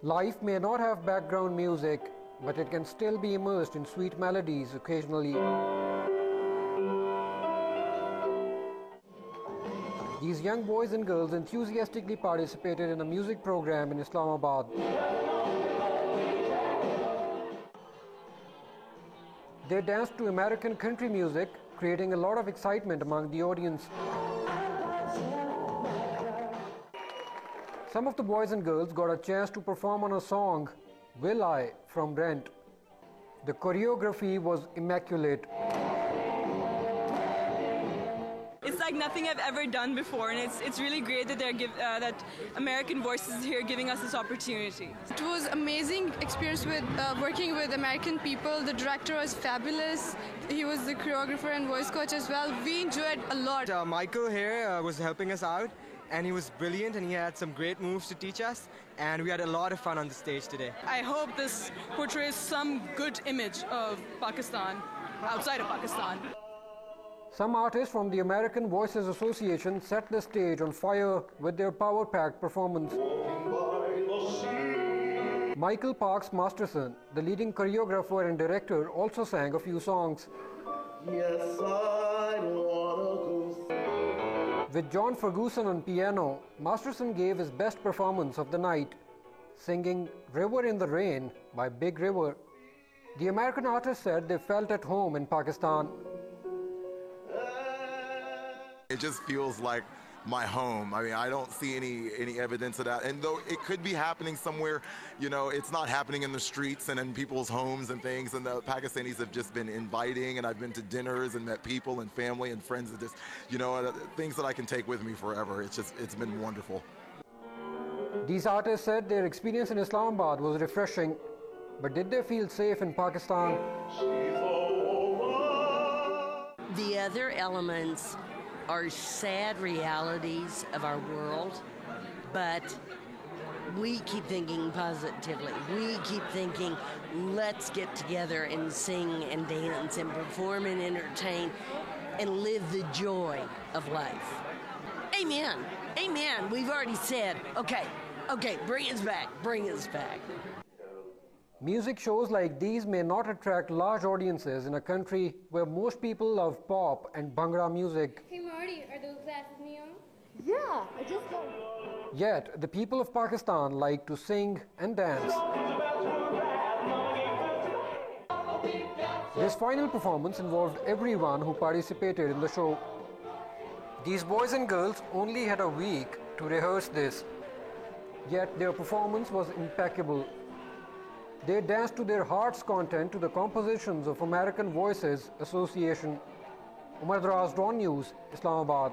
Life may not have background music, but it can still be immersed in sweet melodies occasionally. These young boys and girls enthusiastically participated in a music program in Islamabad. They danced to American country music, creating a lot of excitement among the audience. Some of the boys and girls got a chance to perform on a song, Will I, from Rent. The choreography was immaculate. It's like nothing I've ever done before, and it's really great that that American Voices is here giving us this opportunity. It was amazing experience with working with American people. The director was fabulous. He was the choreographer and voice coach as well. We enjoyed a lot. Michael here was helping us out, and he was brilliant, and he had some great moves to teach us, and we had a lot of fun on the stage today. I hope this portrays some good image of Pakistan outside of Pakistan. Some artists from the American Voices Association set the stage on fire with their power-packed performance. Michael Parks Masterson, the leading choreographer and director, also sang a few songs. Yes, I wanna go. With John Ferguson on piano, Masterson gave his best performance of the night, singing River in the Rain by Big River. The American artist said they felt at home in Pakistan. It just feels like my home. I mean, I don't see any evidence of that. And though it could be happening somewhere, you know, it's not happening in the streets and in people's homes and things. And the Pakistanis have just been inviting, and I've been to dinners and met people and family and friends that just, you know, things that I can take with me forever. It's been wonderful. These artists said their experience in Islamabad was refreshing, but did they feel safe in Pakistan? The other elements are sad realities of our world, but we keep thinking positively. We keep thinking, let's get together and sing and dance and perform and entertain and live the joy of life. Amen. Amen. We've already said, okay, bring us back, bring us back. Music shows like these may not attract large audiences in a country where most people love pop and Bhangra music. Hey Marty, are those glasses neon? Yeah, I just got. Yet, the people of Pakistan like to sing and dance. This final performance involved everyone who participated in the show. These boys and girls only had a week to rehearse this, yet their performance was impeccable. They danced to their heart's content to the compositions of American Voices Association. Umer Draz, DawnNEws, Islamabad.